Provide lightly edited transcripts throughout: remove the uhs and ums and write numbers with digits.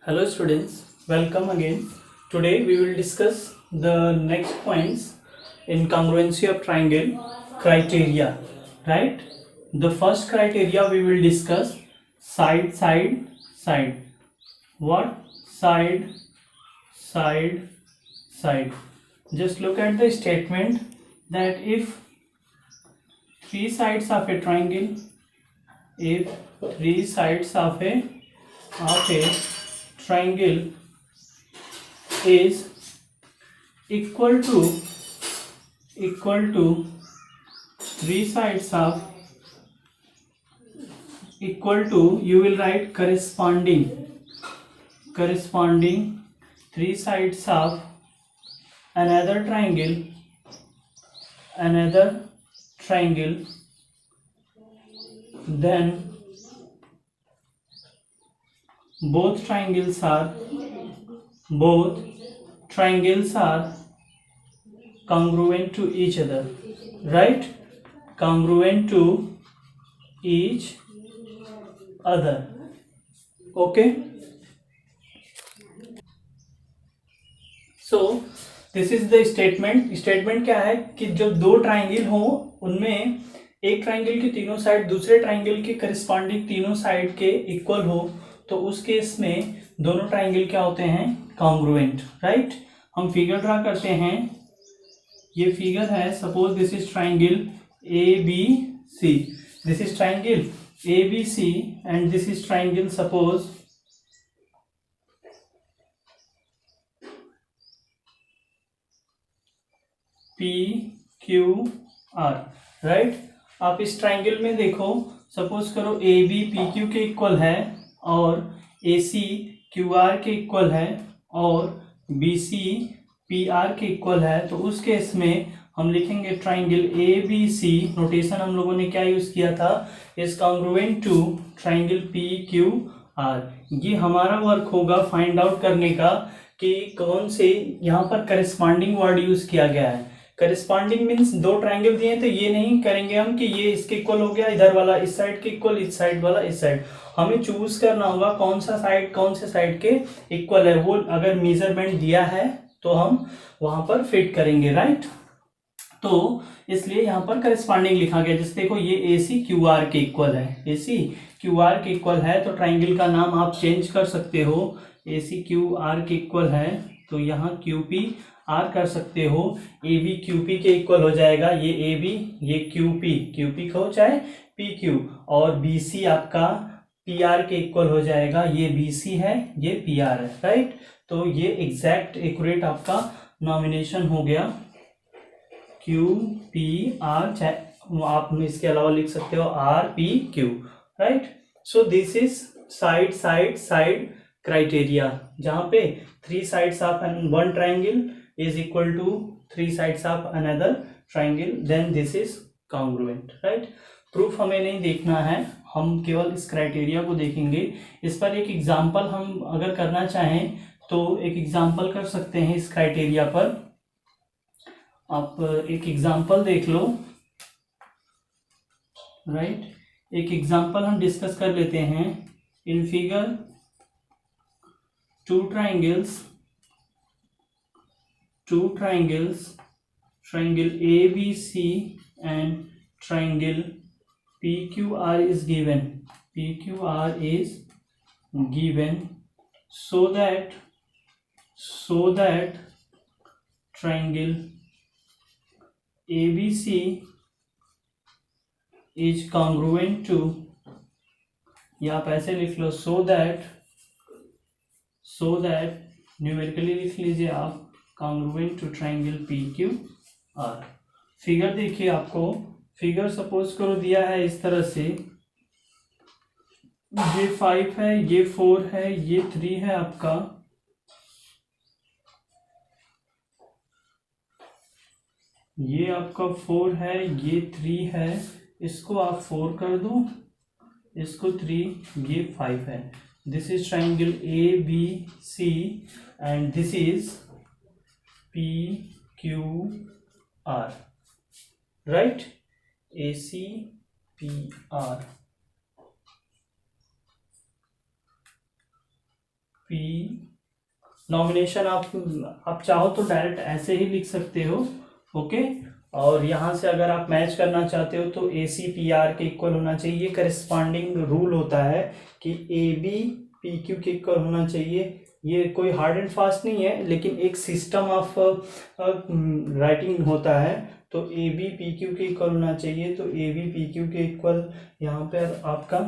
Hello students, welcome again. Today we will discuss the next points in congruency of triangle criteria, right? The first criteria we will discuss side, side, side. What? Side, side, side. Just look at the statement that if three sides of a triangle, if three sides of a triangle is equal to three sides of equal to, you will write corresponding three sides of another triangle, then both triangles are congruent to each other, right? Congruent to each other. Okay, so this is the statement क्या है कि जब दो triangle हो उनमें एक triangle के तीनों साइड दूसरे ट्राइंगल के करस्पॉन्डिंग तीनों साइड के इक्वल हो तो उस केस में दोनों ट्राइंगल क्या होते हैं? Congruent, right? हम फिगर ड्रा करते हैं. ये फिगर है, suppose this is triangle A B C, this is triangle A B C and this is triangle suppose P Q R, right? आप इस ट्राइंगल में देखो, सपोज करो ए बी पी क्यू के इक्वल है और ए सी क्यू आर के equal है और बी सी पी आर के इक्वल है, तो उस केस में हम लिखेंगे triangle A B C. Notation हम लोगों ने क्या यूज किया था? Is congruent to triangle P Q R. ये हमारा वर्क होगा फाइंड आउट करने का कि कौन से यहाँ पर करस्पॉन्डिंग वर्ड यूज किया गया है. करस्पॉन्डिंग मीन्स दो ट्राइंगल दिए तो ये नहीं करेंगे हम कि ये इसके इक्वल हो गया, इधर वाला इस साइड के इक्वल, इस साइड वाला इस साइड. हमें चूज करना होगा कौन सा साइड कौन से साइड के इक्वल है. वो अगर मेजरमेंट दिया है तो हम वहां पर फिट करेंगे, राइट? तो इसलिए यहाँ पर करस्पॉन्डिंग लिखा गया. जैसे देखो ये ए सी क्यू आर के इक्वल है, ए सी क्यू आर के इक्वल है, तो ट्राइंगल का नाम आप चेंज कर सकते हो. ए सी क्यू आर के इक्वल है तो यहाँ क्यू पी आर कर सकते हो. ए बी क्यू पी के इक्वल हो जाएगा, ये ए बी ये क्यू पी हो चाहे पी क्यू, और बी सी आपका पी आर के इक्वल हो जाएगा. ये बी सी है ये पी आर है, राइट? तो ये एग्जैक्ट एक्यूरेट आपका नॉमिनेशन हो गया क्यू पी आर, चाहे आप इसके अलावा लिख सकते हो are P Q, right? So this is side side side criteria, जहां पे three sides of one triangle is equal to three sides of another triangle, then this is congruent, right? Proof हमें नहीं देखना है, हम केवल इस क्राइटेरिया को देखेंगे. इस पर एक एग्जांपल हम अगर करना चाहें तो एक एग्जांपल कर सकते हैं इस क्राइटेरिया पर. आप एक एग्जांपल देख लो, राइट? एक एग्जांपल हम डिस्कस कर लेते हैं. In figure two triangles, triangle ABC and triangle PQR is given. PQR is given so that triangle ABC is congruent to, या आप ऐसे लिख लो, so that न्यूमेरिकली लिख लीजिए आप, congruent to triangle PQR. Figure देखिए, आपको फिगर सपोज करो दिया है इस तरह से, ये 5 है, ये 4 है, ये 3 है आपका, ये आपका 4 है, ये 3 है, इसको आप 4 कर दो, इसको 3, ये 5 है. This is triangle A B C and this is P Q R, right? AC P R. P, nomination आप चाहो तो डायरेक्ट ऐसे ही लिख सकते हो, ओके। और यहाँ से अगर आप मैच करना चाहते हो तो ए सी पी आर के इक्वल होना चाहिए। ये करस्पॉन्डिंग रूल होता है कि ए बी पी क्यू के इक्वल होना चाहिए। ये कोई हार्ड एंड फास्ट नहीं है, लेकिन एक सिस्टम ऑफ राइटिंग होता है। तो ए बी पी क्यू के इक्वल होना चाहिए, तो ए बी पी क्यू के इक्वल यहाँ पर आपका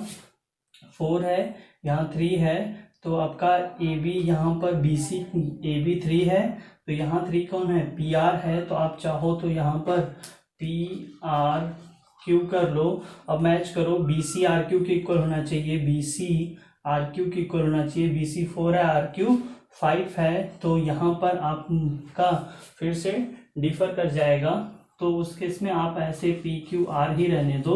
4 है, यहाँ 3 है, तो आपका ए बी यहाँ पर बी सी, ए बी 3 है, तो यहाँ 3 कौन है, पी आर है। तो आप चाहो तो यहाँ पर पी आर क्यू कर लो। अब मैच करो, बी सी आर क्यू के इक्वल होना चाहिए, बी सी आर क्यू के इक्वल होना चाहिए। बी सी 4 है, आर क्यू 5 है, तो यहाँ पर आपका फिर से डिफर कर जाएगा। तो उस केस में आप ऐसे पी क्यू आर ही रहने दो।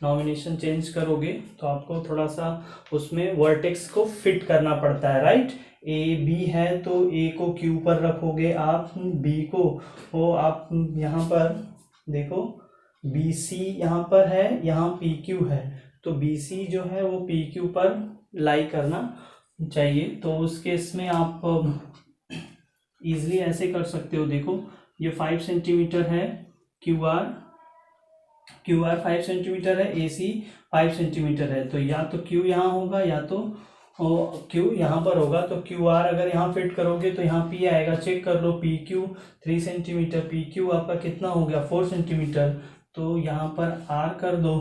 नॉमिनेशन चेंज करोगे तो आपको थोड़ा सा उसमें वर्टेक्स को फिट करना पड़ता है, राइट। ए बी है तो ए को क्यू पर रखोगे आप, बी को वो आप यहाँ पर देखो, बी सी यहाँ पर है, यहाँ पी क्यू है, तो बी सी जो है वो पी क्यू पर लाई करना चाहिए। तो उस केस में आप इजीली ऐसे कर सकते हो। देखो ये 5 सेंटीमीटर है, क्यू आर 5 सेंटीमीटर है, ए सी 5 सेंटीमीटर है, तो या तो क्यू यहाँ होगा या तो क्यू यहाँ पर होगा। तो क्यू आर अगर यहाँ फिट करोगे तो यहाँ पी आएगा, चेक कर लो, P Q 3 centimetre, P Q आपका कितना हो गया 4 सेंटीमीटर, तो यहाँ पर आर कर दो,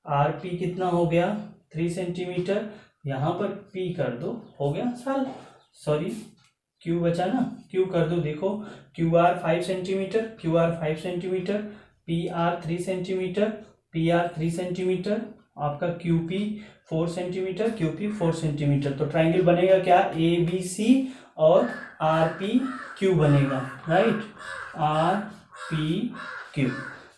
आर पी कितना हो गया 3 सेंटीमीटर, यहाँ पर पी कर दो, हो गया सर, सॉरी क्यू बचा ना, क्यू कर दो। देखो Q R 5 centimetre, Q R 5 centimetre, P R 3 centimetre, P R 3 centimetre, आपका Q P 4 centimetre, Q P 4 centimetre. तो ट्राइंगल बनेगा क्या, ए बी सी और आर पी क्यू बनेगा, राइट, आर पी क्यू।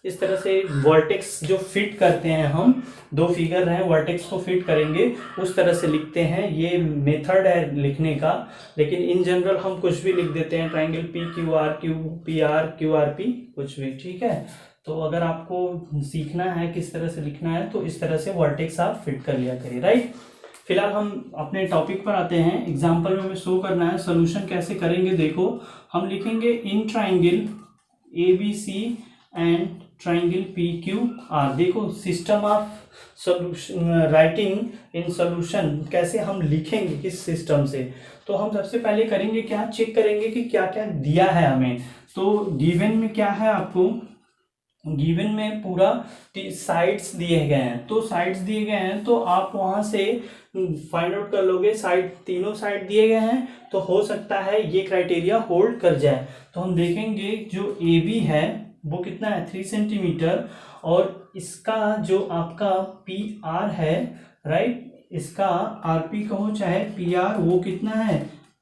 इस तरह से वर्टेक्स जो फिट करते हैं हम, दो फिगर रहे वर्टेक्स को फिट करेंगे, उस तरह से लिखते हैं। ये मेथड है लिखने का, लेकिन इन जनरल हम कुछ भी लिख देते हैं, triangle P Q R Q P are Q R P, कुछ भी, ठीक है। तो अगर आपको सीखना है किस तरह से लिखना है तो इस तरह से वर्टेक्स आप फिट कर लिया करिए, राइट। फिलहाल हम अपने टॉपिक पर आते हैं। एग्जाम्पल में हमें शो करना है, सोल्यूशन कैसे करेंगे। देखो हम लिखेंगे in triangle A B C and triangle P Q R. देखो system of solution, writing in solution कैसे हम लिखेंगे, किस सिस्टम से। तो हम सबसे पहले करेंगे क्या, चेक करेंगे कि क्या क्या दिया है हमें। तो गिवन में क्या है, आपको गिवन में पूरा साइड्स दिए गए हैं, तो साइड्स दिए गए हैं तो आप वहां से फाइंड आउट कर लोगे। साइड, तीनों साइड दिए गए हैं, तो हो सकता है ये क्राइटेरिया होल्ड कर जाए। तो हम देखेंगे जो ए बी है वो कितना है 3 सेंटीमीटर, और इसका जो आपका पी आर है, राइट, इसका आर पी कहो चाहे पी आर, वो कितना है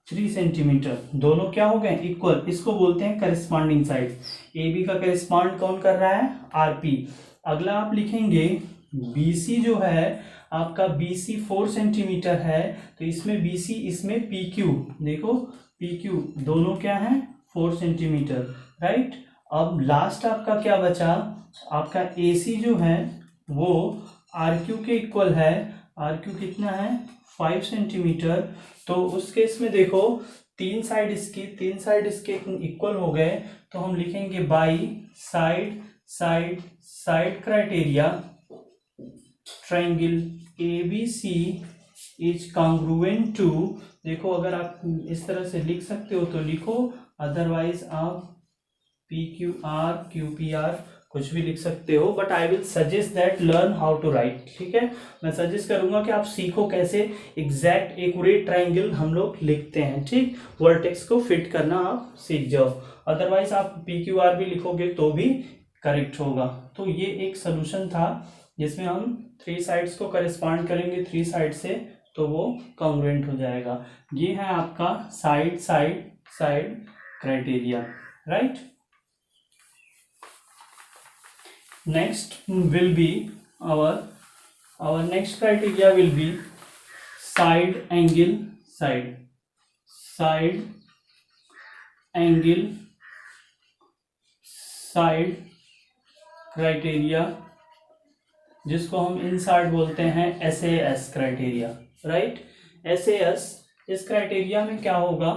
3 सेंटीमीटर। दोनों क्या हो गए इक्वल, इसको बोलते हैं करिस्पॉन्डिंग साइड। ए बी का करिस्पॉन्ड कौन कर रहा है, आर पी। अगला आप लिखेंगे बी सी जो है आपका, बी सी 4 सेंटीमीटर है, तो इसमें बी सी, इसमें पी क्यू, देखो पी क्यू दोनों क्या है 4 सेंटीमीटर, राइट। अब लास्ट आपका क्या बचा, आपका ए सी जो है वो आर क्यू के इक्वल है। आर क्यू कितना है 5 सेंटीमीटर। तो उस केस में देखो तीन साइड इसके इक्वल हो गए, तो हम लिखेंगे by side side side criteria triangle A B C is congruent to. देखो अगर आप इस तरह से लिख सकते हो तो लिखो, अदरवाइज आप P Q R Q P R कुछ भी लिख सकते हो, but I will suggest that learn how to write, ठीक है। मैं सजेस्ट करूंगा कि आप सीखो कैसे एग्जैक्ट एक्यूरेट ट्राइंगल हम लोग लिखते हैं, ठीक। वर्टेक्स को फिट करना आप सीख जाओ, अदरवाइज आप पी क्यू आर भी लिखोगे तो भी करेक्ट होगा। तो ये एक सोल्यूशन था जिसमें हम 3 साइड्स को करेस्पॉन्ड करेंगे 3 साइड से, तो वो कॉन्ग्रुएंट हो जाएगा। ये है आपका side side side criteria, right. Next will be our next criteria will be side angle side criteria, जिसको हम इनसाइड बोलते हैं SAS क्राइटेरिया, राइट। SAS इस क्राइटेरिया में क्या होगा,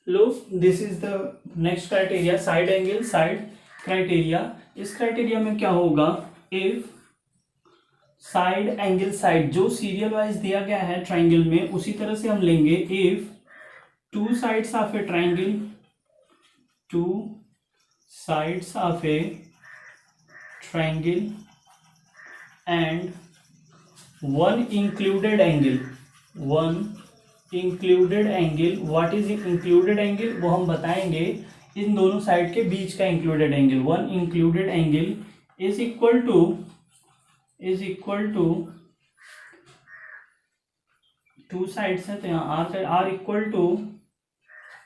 look this is the next criteria, side angle side criteria. इस criteria में क्या होगा, इफ साइड एंगल साइड जो सीरियल वाइज दिया गया है ट्राइंगल में उसी तरह से हम लेंगे। If two sides of a triangle, two sides of a triangle and one included angle, one included angle, what is included angle वो हम बताएंगे, इन दोनों साइड के बीच का included angle, one included angle is equal to two sides है तो यहाँ are equal to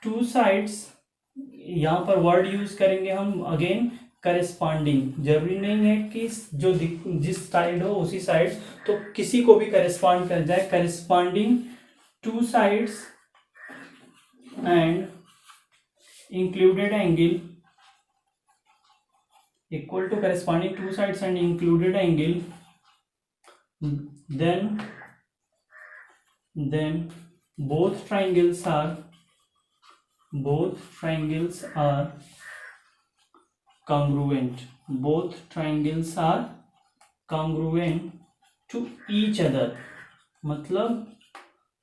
two sides, यहाँ पर वर्ड यूज करेंगे हम अगेन करेस्पॉन्डिंग। जरूरी नहीं है कि जो जिस साइड हो उसी साइड, तो किसी को भी करेस्पॉन्ड कर जाए, corresponding two sides and included angle equal to corresponding two sides and included angle, then both triangles are congruent, both triangles are congruent to each other। मतलब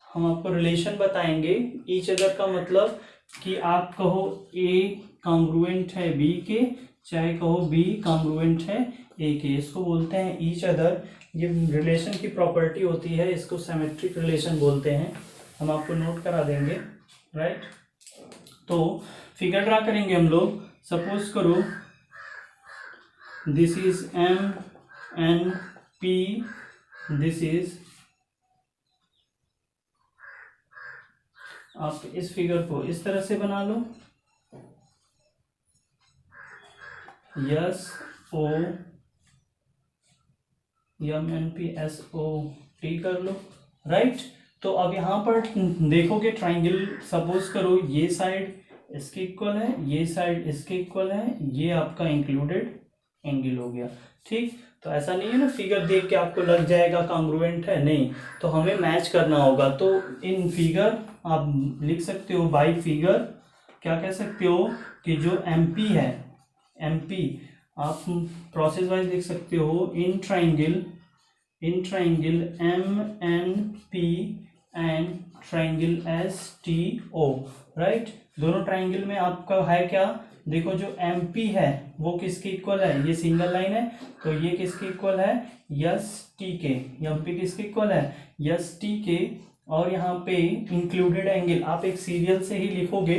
हम आपको रिलेशन बताएंगे, ईच अदर का मतलब कि आप कहो ए कॉन्ग्रुएंट है बी के, चाहे कहो बी कॉन्ग्रुएंट है ए के, इसको बोलते हैं ईच अदर। ये रिलेशन की प्रॉपर्टी होती है, इसको सिमेट्रिक रिलेशन बोलते हैं, हम आपको नोट करा देंगे, राइट। तो फिगर ड्रा करेंगे हम लोग। सपोज करो this is M N P, this is, आप इस फिगर को इस तरह से बना लो, S O M N P S O T कर लो, राइट। तो अब यहाँ पर देखोगे ट्राइंगल, सपोज करो ये साइड इसके इक्वल है, ये साइड इसके इक्वल है, ये आपका इंक्लूडेड एंगल हो गया, ठीक। तो ऐसा नहीं है ना फिगर देख के आपको लग जाएगा कॉन्ग्रुएंट है, नहीं, तो हमें मैच करना होगा। तो इन फिगर आप लिख सकते हो, बाई फिगर क्या कह सकते हो कि जो एमपी है, एमपी आप प्रोसेस वाइज लिख सकते हो, in triangle M N P and triangle S T O, right. दोनों ट्राइंगल में आपका है क्या, देखो जो एमपी है वो किसके इक्वल है, ये सिंगल लाइन है तो ये किसके इक्वल है, यस टी के, एमपी किसके इक्वल है, यस टी के। और यहाँ पे इंक्लूडेड एंगल आप एक सीरियल से ही लिखोगे,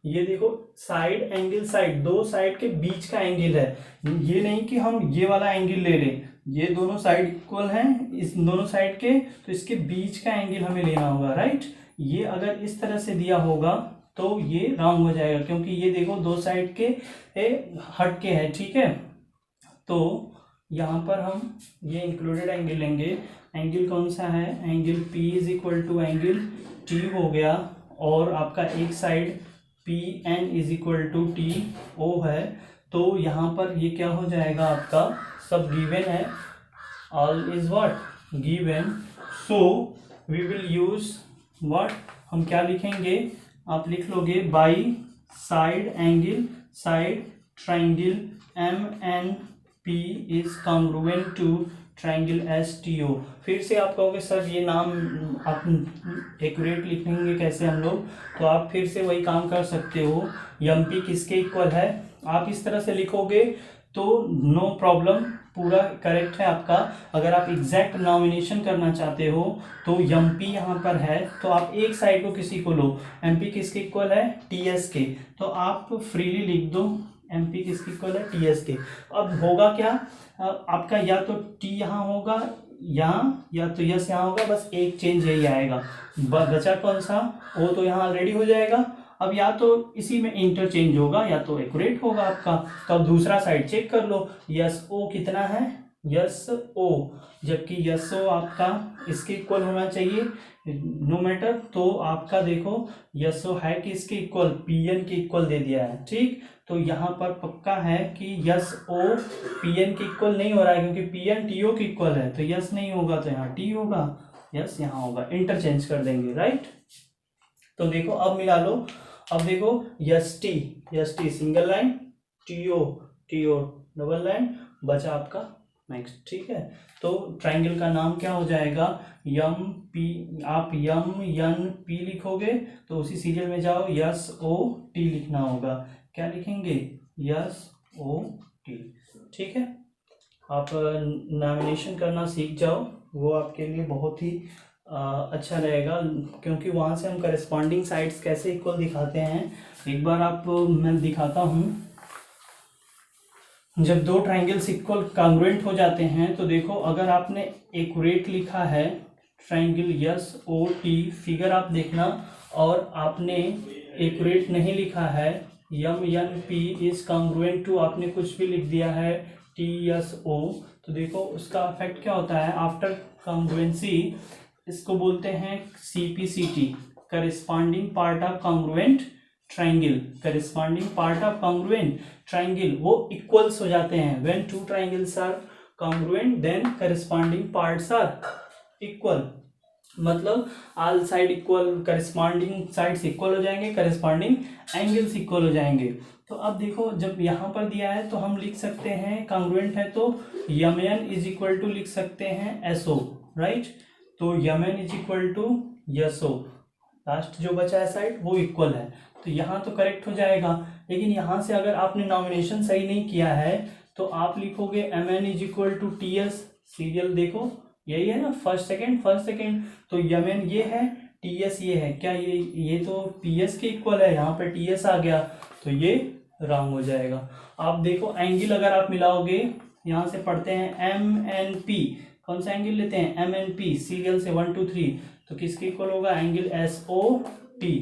ये देखो साइड एंगल साइड, दो साइड के बीच का एंगल है, ये नहीं कि हम ये वाला एंगल ले लें, ये दोनों साइड इक्वल हैं इस दोनों साइड के, तो इसके बीच का एंगल हमें लेना होगा, राइट। ये अगर इस तरह से दिया होगा तो ये रॉन्ग हो जाएगा, क्योंकि ये देखो दो साइड के हट के है, ठीक है। तो यहाँ पर हम ये इंक्लूडेड एंगल लेंगे, एंगल कौन सा है, angle P is equal to angle T हो गया, और आपका एक side PN is equal to TO है। तो यहाँ पर ये क्या हो जाएगा, आपका सब गिवन है, all is what given, so we will use what, हम क्या लिखेंगे, आप लिख लोगे by side angle side triangle MNP is congruent to triangle STO। फिर से आप कहोगे सर ये नाम आप एक्यूरेट लिखेंगे कैसे हम लोग, तो आप फिर से वही काम कर सकते हो, MP किसके इक्वल है, आप इस तरह से लिखोगे तो नो प्रॉब्लम, पूरा करेक्ट है आपका। अगर आप एग्जैक्ट नॉमिनेशन करना चाहते हो तो MP यहाँ पर है, तो आप एक साइड को किसी को लो, MP किसके इक्वल है, TS के, तो आप फ्रीली लिख दो MP किसके इक्वल है, TS के। अब होगा क्या, आपका या तो T यहाँ होगा यहाँ, या तो यस यहाँ होगा, बस एक चेंज यही आएगा, बचा कौन सा, O तो यहाँ ऑलरेडी हो जाएगा। अब या तो इसी में इंटरचेंज होगा या तो एक्यूरेट होगा आपका, तो अब दूसरा साइड चेक कर लो, यस ओ कितना है, यस ओ, जबकि यस ओ आपका इसके इक्वल होना चाहिए, नो मैटर, तो आपका देखो यस ओ है कि इसके इक्वल पी एन के इक्वल दे दिया है, ठीक। तो यहाँ पर पक्का है कि यस ओ पी एन के इक्वल नहीं हो रहा है, क्योंकि पी एन टी ओ के इक्वल है, तो यस नहीं होगा तो यहाँ टी होगा, यस यहाँ होगा, इंटरचेंज कर देंगे, राइट। तो देखो अब मिला लो, अब देखो S T single line, T O double line, बचा आपका नेक्स्ट, ठीक है। तो ट्राइंगल का नाम क्या हो जाएगा, यम पी, आप यम एन पी लिखोगे तो उसी सीरियल में जाओ, यस ओ टी लिखना होगा, क्या लिखेंगे, यस ओ टी, ठीक है। आप नॉमिनेशन करना सीख जाओ, वो आपके लिए बहुत ही अच्छा रहेगा, क्योंकि वहाँ से हम करस्पॉन्डिंग साइड्स कैसे इक्वल दिखाते हैं, एक बार आप मैं दिखाता हूँ। जब दो ट्राइंगल्स इक्वल कांग्रुएंट हो जाते हैं, तो देखो अगर आपने एक्यूरेट लिखा है triangle S O T, figure आप देखना, और आपने एक्यूरेट नहीं लिखा है M N P is congruent to, आपने कुछ भी लिख दिया है टी एस ओ, तो देखो उसका इफेक्ट क्या होता है, आफ्टर कांग्रुएंसी, इसको बोलते हैं CPCT, corresponding part of congruent triangle, corresponding part of congruent triangle, वो इक्वल्स हो जाते हैं, when two triangles are congruent then corresponding parts are equal, मतलब all side equal, corresponding sides equal हो जाएंगे, करस्पॉन्डिंग एंगल्स इक्वल हो जाएंगे। तो अब देखो जब यहाँ पर दिया है तो हम लिख सकते हैं कांग्रुएंट है तो M N is equal to लिख सकते हैं एसओ, राइट। तो M N is equal to S O, last जो बचा है साइड वो इक्वल है, तो यहाँ तो करेक्ट हो जाएगा। लेकिन यहाँ से अगर आपने नॉमिनेशन सही नहीं किया है तो आप लिखोगे M N is equal to T S, serial देखो यही है ना, फर्स्ट सेकेंड, तो यम एन ये है, टी एस ये है, क्या ये तो पी एस के इक्वल है, यहाँ पर टी एस आ गया, तो ये रॉन्ग हो जाएगा। आप देखो एंगल अगर आप मिलाओगे, यहाँ से पढ़ते हैं एम एन पी, कौन सा एंगल लेते हैं, एम एन पी, सीरियल से 1 2 3, तो किसके इक्वल होगा, angle S O T,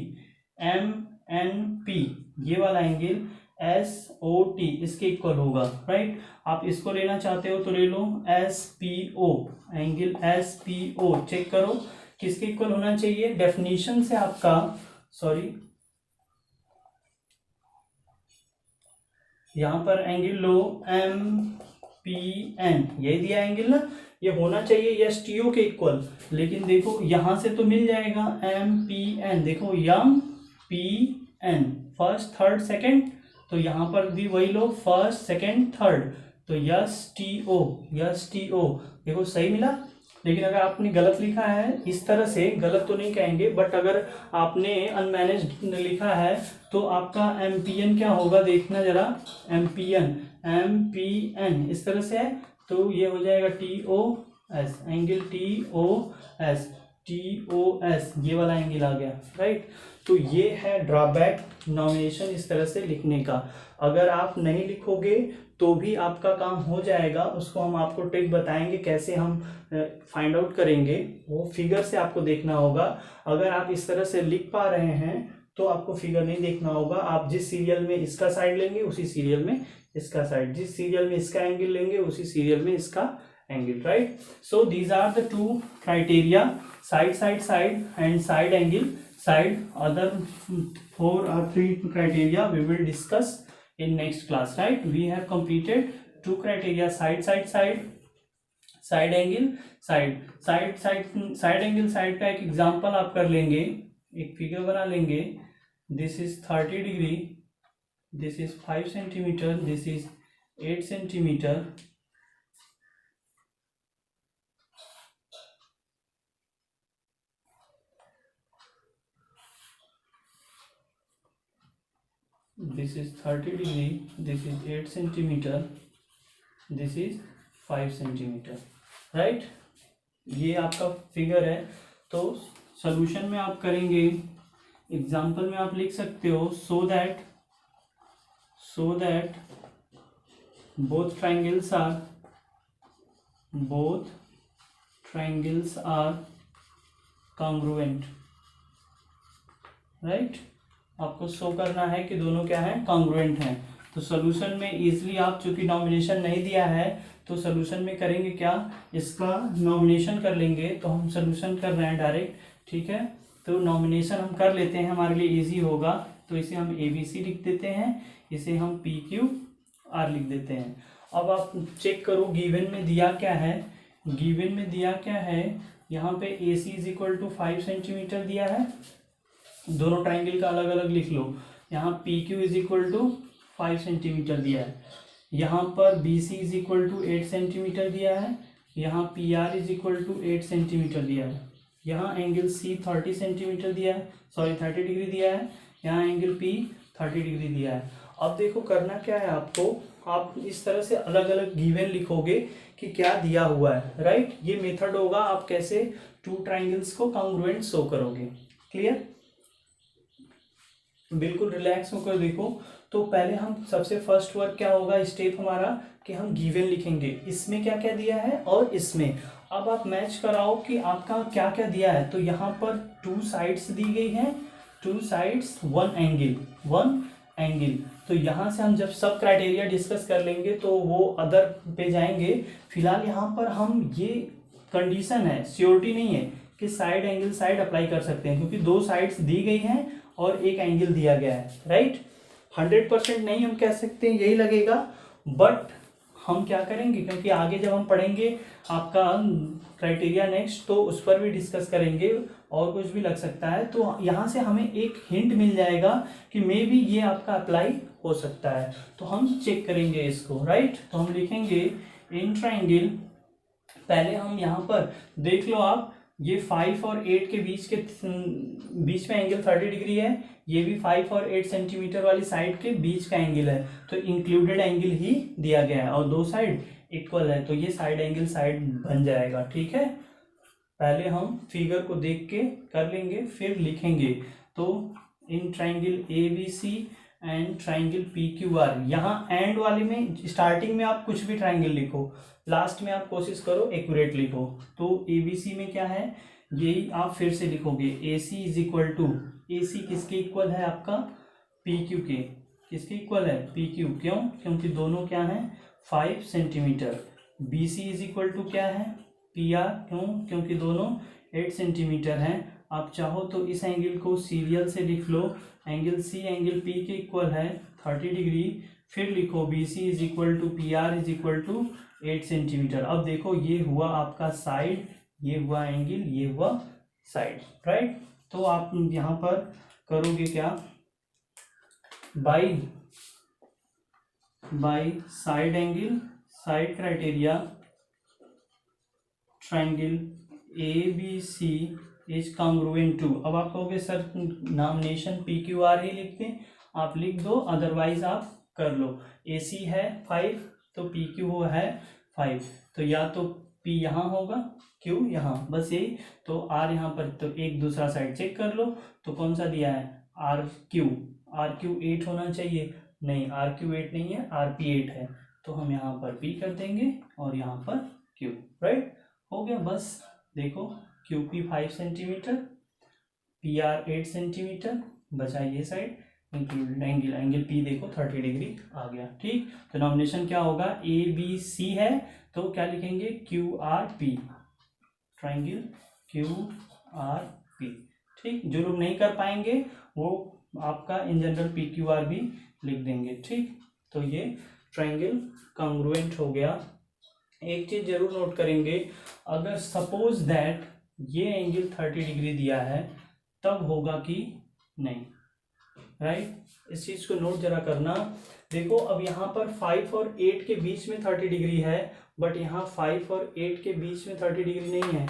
M N P ये वाला एंगल एस ओ टी इसके इक्वल होगा, राइट। आप इसको लेना चाहते हो तो ले लो S P O, angle S P O, check करो किसके इक्वल होना चाहिए, डेफिनेशन से आपका, सॉरी यहाँ पर एंगल लो एम पी एन, यही दिया एंगल ना, ये होना चाहिए यस टी ओ के इक्वल, लेकिन देखो यहाँ से तो मिल जाएगा एम पी एन, देखो M P N first third second, तो यहाँ पर भी वही लो फर्स्ट सेकेंड थर्ड, तो यस टी ओ, देखो सही मिला। लेकिन अगर आपने गलत लिखा है, इस तरह से गलत तो नहीं कहेंगे, बट अगर आपने अनमैनेज्ड लिखा है तो आपका एम पी एन क्या होगा, देखना जरा, एम पी एन इस तरह से है, तो ये हो जाएगा T O S, angle T O S, ये वाला एंगल आ गया, राइट। तो ये है ड्रॉबैक नॉमिनेशन इस तरह से लिखने का। अगर आप नहीं लिखोगे तो भी आपका काम हो जाएगा, उसको हम आपको ट्रिक बताएंगे कैसे हम फाइंड आउट करेंगे, वो फिगर से आपको देखना होगा। अगर आप इस तरह से लिख पा रहे हैं तो आपको फिगर नहीं देखना होगा, आप जिस सीरियल में इसका साइड लेंगे उसी सीरियल में इसका साइड, जिस सीरियल में इसका एंगल लेंगे उसी सीरियल में इसका angle, right. So these are the two criteria, side and side angle side, other 4 or 3 criteria we will discuss in next class, right. We have completed 2 criteria, side angle side angle side का एक example आप कर लेंगे, एक figure बना लेंगे, this is 30 degree, this is 5 centimeter, this is 8 centimeter, this is 30 degree, this is 8 centimeter, this is 5 centimeter, right। ये आपका फिगर है। तो सॉल्यूशन में आप करेंगे, एग्जांपल में आप लिख सकते हो, so that both triangles are congruent, right। आपको शो करना है कि दोनों क्या है, कॉन्ग्रुएंट हैं। तो सोल्यूशन में इजीली आप, चूंकि नॉमिनेशन नहीं दिया है तो सोल्यूशन में करेंगे क्या, इसका नॉमिनेशन कर लेंगे, तो हम सोल्यूशन कर रहे हैं डायरेक्ट, ठीक है। तो नॉमिनेशन हम कर लेते हैं, हमारे लिए इजी होगा। तो इसे हम ABC लिख देते हैं, इसे हम PQR लिख देते हैं। अब आप चेक करो गिवन में दिया क्या है। गिवन में दिया क्या है, यहाँ पे AC is equal to 5 centimetre दिया है। दोनों ट्राइंगल का अलग अलग लिख लो। यहाँ PQ is equal to 5 centimetre दिया है। यहाँ पर BC is equal to 8 centimetre दिया है। यहाँ PR is equal to 8 centimetre दिया है। यहाँ एंगल C 30 सेंटीमीटर दिया है, सॉरी 30 डिग्री दिया है। यहाँ एंगल P 30 डिग्री दिया है। अब देखो करना क्या है आपको, आप इस तरह से अलग अलग गिवन लिखोगे कि क्या दिया हुआ है, राइट। ये मेथड होगा आप कैसे टू ट्राइंगल्स को कॉन्ग्रुएंट शो करोगे। क्लियर, बिल्कुल रिलैक्स होकर देखो। तो पहले हम सबसे फर्स्ट वर्क क्या होगा, स्टेप हमारा कि हम गिवन लिखेंगे, इसमें क्या क्या दिया है और इसमें। अब आप मैच कराओ कि आपका क्या क्या दिया है। तो यहाँ पर 2 साइड्स दी गई हैं, 2 साइड्स 1 एंगल। तो यहाँ से हम जब सब क्राइटेरिया डिस्कस कर लेंगे तो वो अदर पे जाएंगे। फिलहाल यहाँ पर हम ये कंडीशन है, श्योरिटी नहीं है कि साइड एंगल साइड अप्लाई कर सकते हैं, क्योंकि 2 साइड्स दी गई हैं और एक एंगल दिया गया है, राइट। 100% नहीं हम कह सकते हैं यही लगेगा, बट हम क्या करेंगे, क्योंकि आगे जब हम पढ़ेंगे आपका क्राइटेरिया नेक्स्ट, तो उस पर भी डिस्कस करेंगे और कुछ भी लग सकता है। तो यहाँ से हमें एक हिंट मिल जाएगा कि मे बी ये आपका अप्लाई हो सकता है। तो हम चेक करेंगे इसको, राइट। तो हम लिखेंगे इन ट्राइंगल, पहले हम यहाँ पर देख लो आप, ये 5 और 8 के बीच में एंगल 30 डिग्री है। ये भी 5 और 8 सेंटीमीटर वाली साइड के बीच का एंगल है, तो इंक्लूडेड एंगल ही दिया गया है और 2 साइड इक्वल है, तो ये साइड एंगल साइड बन जाएगा, ठीक है। पहले हम फिगर को देख के कर लेंगे, फिर लिखेंगे। तो in triangle ABC and triangle PQR, यहाँ एंड वाले में स्टार्टिंग में आप कुछ भी ट्राइंगल लिखो, लास्ट में आप कोशिश करो एक्यूरेट लिखो। तो ABC में क्या है, यही आप फिर से लिखोगे, AC is equal to, AC किसके इक्वल है आपका, PQ के। किसके इक्वल है, PQ। क्यों, क्योंकि दोनों क्या हैं 5 centimetre. BC is equal to क्या है, PR। क्यों, क्योंकि दोनों 8 सेंटीमीटर हैं। आप चाहो तो इस एंगल को सीरियल से लिख लो, एंगल C एंगल P के इक्वल है 30 डिग्री। फिर लिखो BC is equal to PR is equal to 8 centimetre. अब देखो ये हुआ आपका साइड, ये हुआ एंगल, ये हुआ साइड, राइट। तो आप यहाँ पर करोगे क्या, by side angle side criteria triangle ABC is congruent to. अब आप कहोगे सर नॉमिनेशन PQR ही लिख दें, आप लिख दो, अदरवाइज आप कर लो। AC है 5 तो PQ है 5, तो या तो P यहाँ होगा, Q यहाँ, बस यही। तो R यहाँ पर, तो एक दूसरा साइड चेक कर लो। तो कौन सा दिया है, RQ 8 होना चाहिए, नहीं RQ 8 नहीं है, RP 8 है। तो हम यहाँ पर P कर देंगे और यहाँ पर Q, राइट। हो गया, बस देखो QP 5 सेंटीमीटर, PR 8 सेंटीमीटर, बचा ये साइड इंक्लूडेड एंगल P देखो 30 डिग्री आ गया, ठीक। तो नॉमिनेशन क्या होगा, ABC है तो क्या लिखेंगे, QRP, ट्राइंगल QRP, ठीक। जो लोग नहीं कर पाएंगे वो आपका इन जनरल PQR भी लिख देंगे, ठीक। तो ये ट्राइंगल कॉन्ग्रुएंट हो गया। एक चीज जरूर नोट करेंगे, अगर सपोज दैट ये एंगल 30 डिग्री दिया है तब होगा कि नहीं, राइट। इस चीज को नोट जरा करना। देखो अब यहाँ पर 5 और 8 के बीच में 30 डिग्री है, बट यहाँ 5 और 8 के बीच में 30 डिग्री नहीं है,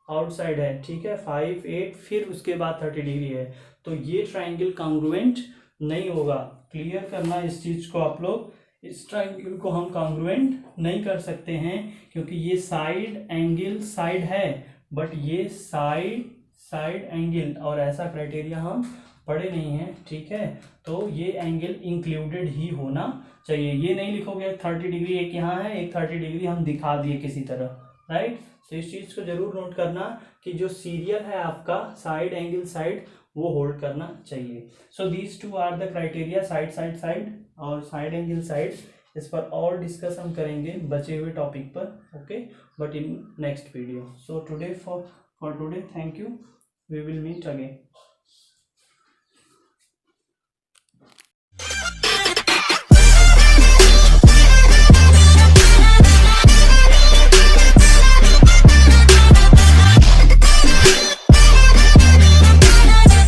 आउटसाइड है, ठीक है। 5 8 फिर उसके बाद 30 डिग्री है, तो ये ट्राइंगल कॉन्ग्रुएंट नहीं होगा। क्लियर करना इस चीज को आप लोग, इस ट्राइंगल को हम कॉन्ग्रुएंट नहीं कर सकते हैं, क्योंकि ये साइड एंगल साइड है, बट ये साइड एंगल, और ऐसा क्राइटेरिया हम पढ़े नहीं हैं, ठीक है। तो ये एंगल इंक्लूडेड ही होना चाहिए। ये नहीं लिखोगे 30 डिग्री एक यहाँ है, एक 30 डिग्री हम दिखा दिए किसी तरह, राइट। तो इस चीज को जरूर नोट करना कि जो सीरियल है आपका साइड एंगल साइड, वो होल्ड करना चाहिए। So these two are the criteria, side और साइड एंगल साइड। इस पर और डिस्कस हम करेंगे बचे हुए टॉपिक पर, okay, but in next video. So today for today, thank you. We will meet again.